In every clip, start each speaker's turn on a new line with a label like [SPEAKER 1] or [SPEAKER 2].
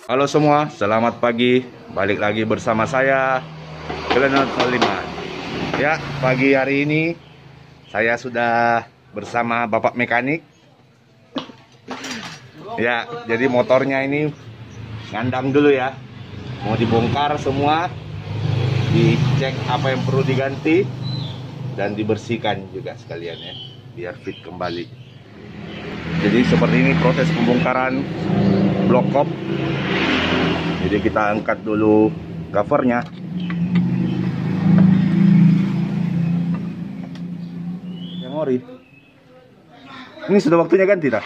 [SPEAKER 1] Halo semua, selamat pagi. Balik lagi bersama saya, Glenot 05. Ya, pagi hari ini saya sudah bersama Bapak mekanik. Ya, jadi motornya ini ngandang dulu ya. Mau dibongkar semua, dicek apa yang perlu diganti dan dibersihkan juga sekalian ya, biar fit kembali. Jadi seperti ini proses pembongkaran blok kop. Jadi kita angkat dulu covernya. Yang ori. Ini sudah waktunya ganti dah?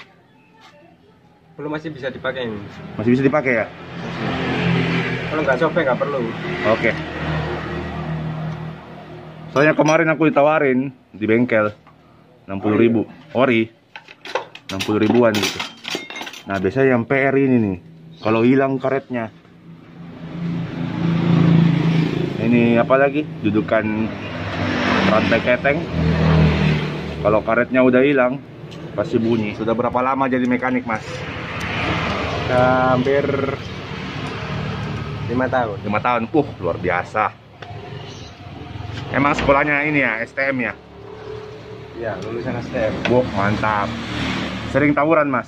[SPEAKER 2] Belum, masih bisa dipakai ini.
[SPEAKER 1] Masih bisa dipakai ya?
[SPEAKER 2] Kalau nggak sobek nggak perlu.
[SPEAKER 1] Oke. Soalnya kemarin aku ditawarin di bengkel 60.000 ori, 60 ribuan gitu. Nah biasanya yang PR ini nih, kalau hilang karetnya. Ini apa lagi? Dudukan rantai keteng. Kalau karetnya udah hilang, pasti bunyi. Sudah berapa lama jadi mekanik, Mas?
[SPEAKER 2] Hampir 5 tahun.
[SPEAKER 1] 5 tahun. Luar biasa. Emang sekolahnya ini ya, STM ya?
[SPEAKER 2] Ya, lulusan STM.
[SPEAKER 1] Mantap. Sering tawuran, Mas?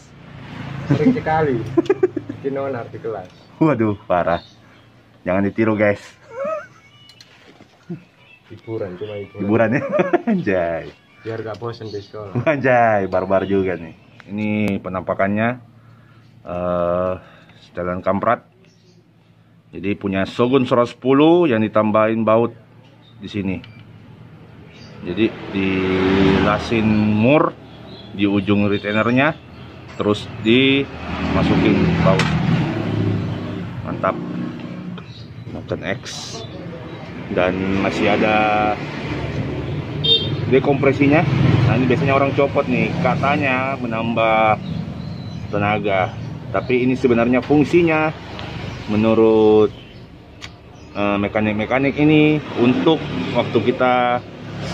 [SPEAKER 2] Sering sekali. Dinonar di kelas.
[SPEAKER 1] Waduh, parah. Jangan ditiru, guys.
[SPEAKER 2] Hiburan, cuma hiburan.
[SPEAKER 1] Hiburan ya? Anjay.
[SPEAKER 2] Biar gak bosan di sekolah.
[SPEAKER 1] Anjay, barbar juga nih. Ini penampakannya setelan kamprat. Jadi punya Shogun 110 yang ditambahin baut di sini. Jadi dilasin mur di ujung retainernya, terus dimasukin baut. Mantap. Noten X. Dan masih ada dekompresinya. Nah ini biasanya orang copot nih, katanya menambah tenaga, tapi ini sebenarnya fungsinya menurut mekanik-mekanik ini untuk waktu kita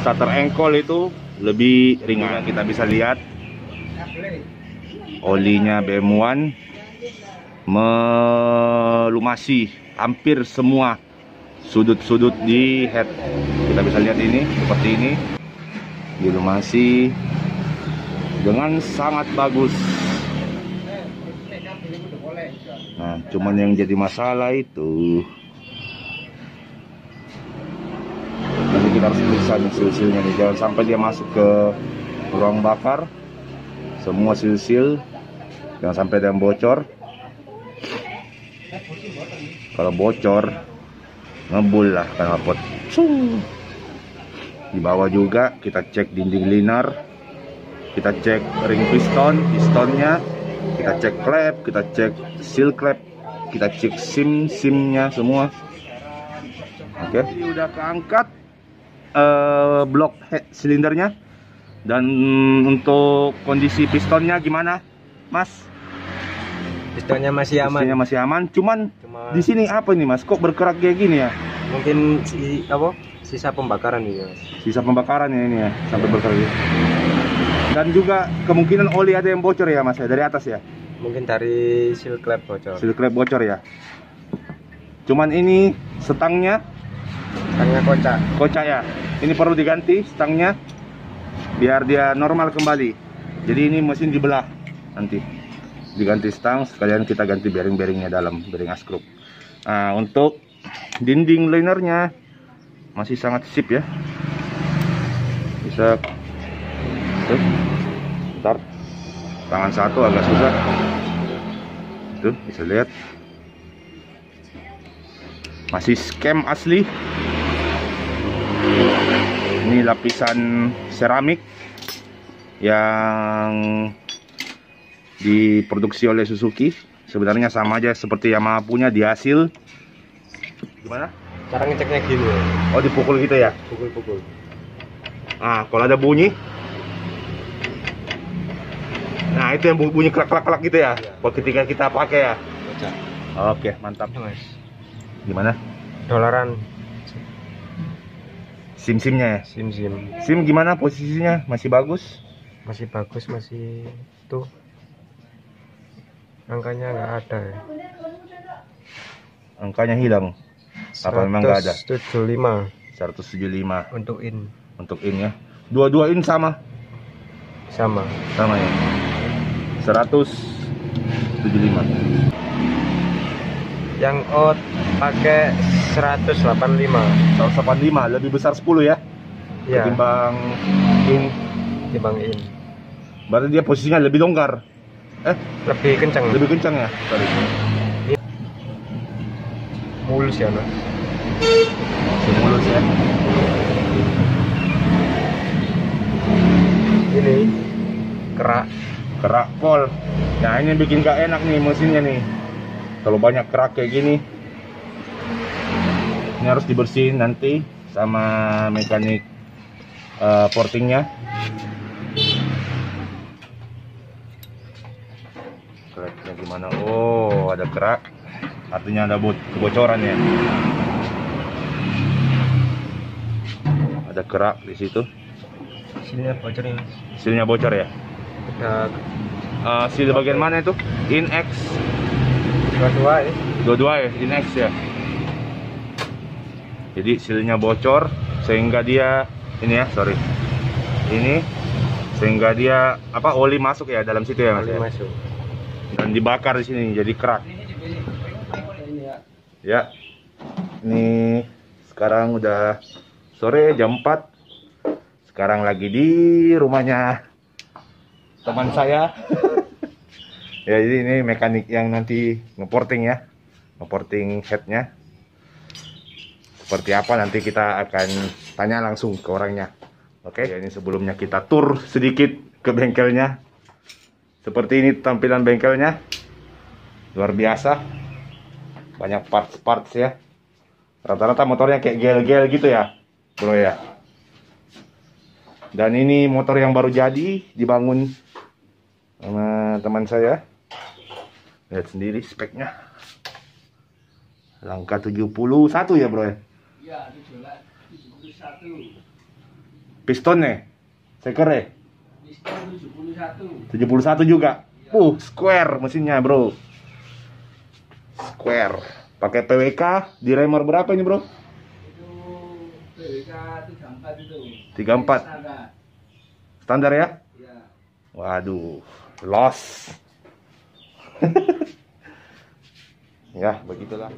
[SPEAKER 1] starter engkol itu lebih ringan. Kita bisa lihat olinya BM1 melumasi hampir semua sudut-sudut di head. Kita bisa lihat ini seperti ini, dilumasi dengan sangat bagus. Nah, cuman yang jadi masalah itu nanti kita harus periksa nih sil-silnya nih, jangan sampai dia masuk ke ruang bakar. Semua sil-sil jangan sampai ada yang bocor. Kalau bocor ngebul lah knalpot. Di bawah juga kita cek dinding linar, kita cek ring pistonnya, kita cek klep, kita cek seal klep, kita cek sim-simnya semua. Oke. Ini udah keangkat blok head silindernya. Dan untuk kondisi pistonnya gimana, Mas?
[SPEAKER 2] Pistonnya masih aman.
[SPEAKER 1] Pistonnya masih aman, cuman di sini apa nih, Mas? Kok bergerak kayak gini ya?
[SPEAKER 2] Mungkin sisa pembakaran ini, Mas.
[SPEAKER 1] Sisa pembakaran ya ini ya, sampai bergerak gitu. Dan juga kemungkinan oli ada yang bocor ya, Mas, ya, dari atas ya?
[SPEAKER 2] Mungkin dari seal klep bocor.
[SPEAKER 1] Seal klep bocor ya. Cuman ini stangnya kocak ya. Ini perlu diganti stangnya biar dia normal kembali. Jadi ini mesin dibelah nanti. Diganti stang, sekalian kita ganti bearing-bearingnya dalam, bearing askruk. Nah, untuk dinding linernya masih sangat sip ya. Bisa ntar tangan satu agak susah. Tuh, bisa lihat. Masih skem asli. Ini lapisan seramik yang diproduksi oleh Suzuki. Sebenarnya sama aja seperti Yamaha punya, dihasil. Gimana?
[SPEAKER 2] Cara ngeceknya gini ya.
[SPEAKER 1] Oh, dipukul gitu ya?
[SPEAKER 2] Pukul-pukul.
[SPEAKER 1] Nah, kalau ada bunyi, nah itu yang bunyi klak-klak-klak gitu ya?
[SPEAKER 2] Iya.
[SPEAKER 1] Kalau ketika kita pakai ya?
[SPEAKER 2] Kocak.
[SPEAKER 1] Oke, mantap.
[SPEAKER 2] Ya, Mas.
[SPEAKER 1] Gimana?
[SPEAKER 2] Dolaran
[SPEAKER 1] Sim-simnya ya?
[SPEAKER 2] sim.
[SPEAKER 1] Sim gimana posisinya? Masih bagus?
[SPEAKER 2] Masih bagus, masih tuh angkanya nggak ada ya.
[SPEAKER 1] Angkanya hilang. Apa memang nggak ada?
[SPEAKER 2] 175
[SPEAKER 1] 175
[SPEAKER 2] untuk in.
[SPEAKER 1] untuk in ya. Dua-dua in sama
[SPEAKER 2] Sama.
[SPEAKER 1] ya. 175.
[SPEAKER 2] Yang out pakai 185.
[SPEAKER 1] 185 lebih besar 10 ya.
[SPEAKER 2] Ya,
[SPEAKER 1] Ketimbang in.
[SPEAKER 2] timbang in.
[SPEAKER 1] Berarti dia posisinya lebih longgar.
[SPEAKER 2] Lebih kencang.
[SPEAKER 1] Lebih kencang ya. Sorry.
[SPEAKER 2] Mulus ya, Mas.
[SPEAKER 1] Mulus ya.
[SPEAKER 2] Ini kerak.
[SPEAKER 1] Kerak pol. Nah ini yang bikin gak enak nih mesinnya nih. Kalau banyak kerak kayak gini, ini harus dibersihin nanti sama mekanik portingnya. Keraknya gimana? Oh, ada kerak. Artinya ada kebocoran ya. Ada kerak di situ.
[SPEAKER 2] Sininya bocor ini.
[SPEAKER 1] Silnya bocor ya.
[SPEAKER 2] Udah
[SPEAKER 1] Sil bagian mana itu? In-X.
[SPEAKER 2] dua-dua ya.
[SPEAKER 1] Dua-dua ya, in-X ya. Jadi silnya bocor sehingga dia ini ya, sorry. Ini sehingga dia oli masuk ya dalam situ ya, Mas.
[SPEAKER 2] Oli masuk.
[SPEAKER 1] Dan dibakar di sini jadi kerak. Ya. Ini sekarang udah sore jam 4. Sekarang lagi di rumahnya teman saya. Ya, jadi ini mekanik yang nanti ngeporting ya. Ngeporting headnya. Seperti apa nanti kita akan tanya langsung ke orangnya. Oke, ya, ini sebelumnya kita tur sedikit ke bengkelnya. Seperti ini tampilan bengkelnya. Luar biasa. Banyak parts-parts ya. Rata-rata motornya kayak gel-gel gitu ya, bro ya. Dan ini motor yang baru jadi dibangun sama teman saya. Lihat sendiri speknya. Langkah 71 ya, bro ya.
[SPEAKER 3] Iya, 71.
[SPEAKER 1] Pistonnya, sekernya
[SPEAKER 3] Piston 71.
[SPEAKER 1] 71 juga. Square mesinnya, bro. Square. Pakai PWK di remer berapa ini, bro?
[SPEAKER 3] Itu PWK 34 itu.
[SPEAKER 1] 34.
[SPEAKER 3] Standar.
[SPEAKER 1] Standar ya?
[SPEAKER 3] Iya.
[SPEAKER 1] Waduh, loss. Ya, begitulah.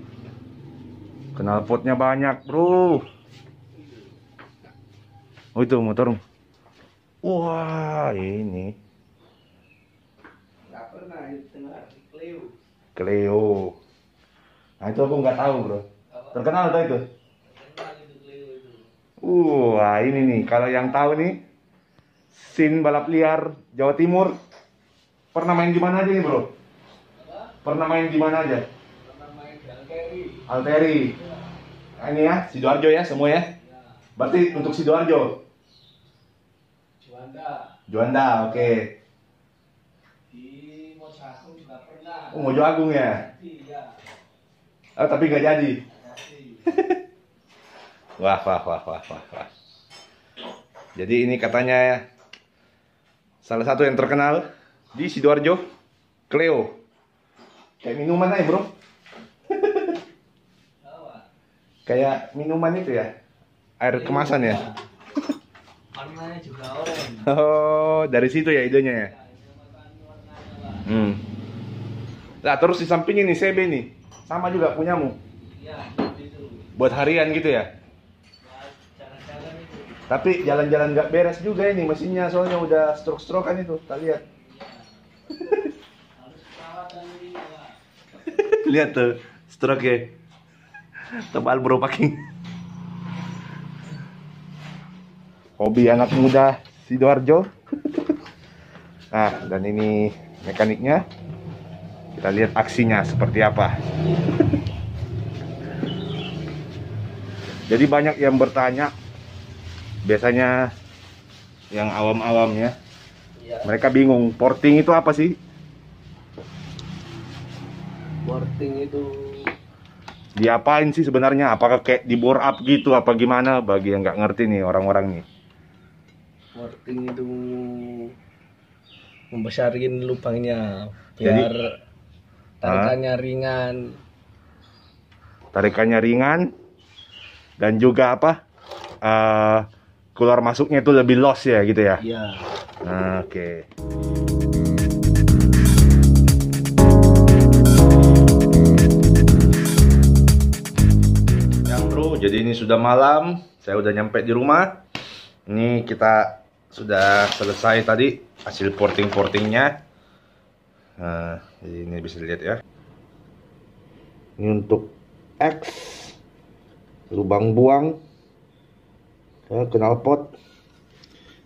[SPEAKER 1] Knalpotnya banyak, bro. Oh, itu motor. Wah, ini
[SPEAKER 3] Nggak pernah itu dengar Clio.
[SPEAKER 1] Clio. Nah, itu aku nggak tahu, bro. Terkenal tuh itu.
[SPEAKER 3] Terkenal itu Clio itu.
[SPEAKER 1] Wah, ini nih. Kalau yang tahu nih, scene balap liar Jawa Timur. Pernah main di mana aja nih, bro? Pernah main di mana aja?
[SPEAKER 3] Pernah main di Alteri.
[SPEAKER 1] Alteri. Nah, ini ya, Sidoarjo ya semua ya. Berarti untuk Sidoarjo.
[SPEAKER 3] Juanda.
[SPEAKER 1] Juanda, oke.
[SPEAKER 3] Di Mojagung juga pernah.
[SPEAKER 1] Oh, Mojo Agung ya.
[SPEAKER 3] Iya.
[SPEAKER 1] Oh, tapi nggak jadi.
[SPEAKER 3] Jadi.
[SPEAKER 1] Wah. Jadi ini katanya salah satu yang terkenal di Sidoarjo, Clio. Kayak minuman aja, bro. Kayak minuman itu ya. Air kemasan ya.
[SPEAKER 3] Warnanya juga oranye.
[SPEAKER 1] Oh, dari situ ya idenya ya. Nah, terus di samping ini CB nih. Sama juga punyamu.
[SPEAKER 3] Iya, itu.
[SPEAKER 1] Buat harian gitu ya.
[SPEAKER 3] Jalan-jalan itu.
[SPEAKER 1] Tapi jalan-jalan nggak beres juga ini mesinnya, soalnya udah stroke-strokean itu. Kita lihat.
[SPEAKER 3] Harus perawatan ini, Pak.
[SPEAKER 1] Lihat tuh stroke ya. Tebal, bro, packing. Hobi anak muda Sidoarjo. Nah, dan ini mekaniknya. Kita lihat aksinya seperti apa. Jadi banyak yang bertanya. Biasanya yang awam-awam ya.
[SPEAKER 3] Iya.
[SPEAKER 1] Mereka bingung, porting itu apa sih?
[SPEAKER 3] Porting itu
[SPEAKER 1] Diapain sih sebenarnya? Apakah kayak di bore up gitu apa gimana? Bagi yang nggak ngerti nih orang-orang nih.
[SPEAKER 3] porting itu membesarin lubangnya biar tarikannya ringan.
[SPEAKER 1] tarikannya ringan, dan juga apa, keluar masuknya itu lebih los ya gitu ya.
[SPEAKER 3] Iya.
[SPEAKER 1] Nah, oke. Yang bro, jadi ini sudah malam, saya udah nyampe di rumah. Ini kita sudah selesai tadi hasil portingnya. Nah, jadi ini bisa dilihat ya. Ini untuk X, lubang buang, knalpot,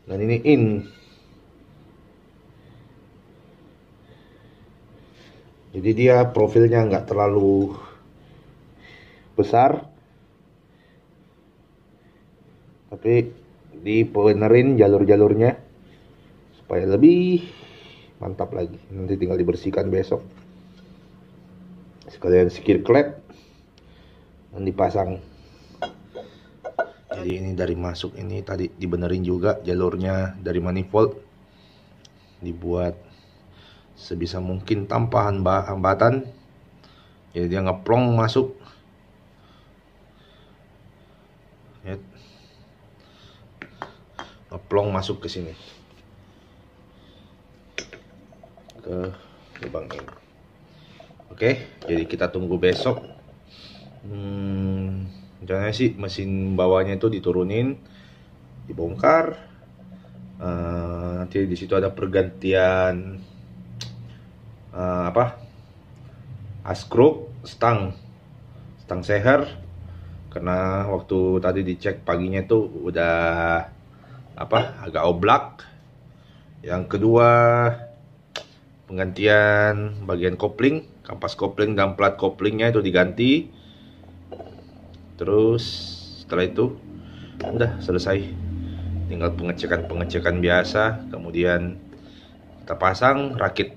[SPEAKER 1] dan ini in. Jadi dia profilnya nggak terlalu besar, tapi dibenerin jalur-jalurnya supaya lebih mantap lagi. Nanti tinggal dibersihkan besok. Sekalian sekir klep dan dipasang. Jadi ini dari masuk ini tadi dibenerin juga jalurnya dari manifold, dibuat sebisa mungkin tanpa hambatan. Jadi dia ngeplong masuk. Lihat. Ngeplong masuk ke sini, ke lubang ini. Oke, jadi kita tunggu besok. Rencananya sih mesin bawahnya itu diturunin, dibongkar. Nanti di situ ada pergantian askruk, stang seher. Karena waktu tadi dicek paginya tuh udah agak oblak. Yang kedua, penggantian bagian kopling, kampas kopling dan plat koplingnya itu diganti. Terus setelah itu udah selesai, tinggal pengecekan biasa, kemudian kita pasang, rakit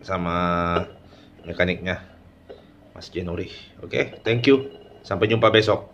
[SPEAKER 1] sama mekaniknya Mas Jenuri. Oke, thank you, sampai jumpa besok.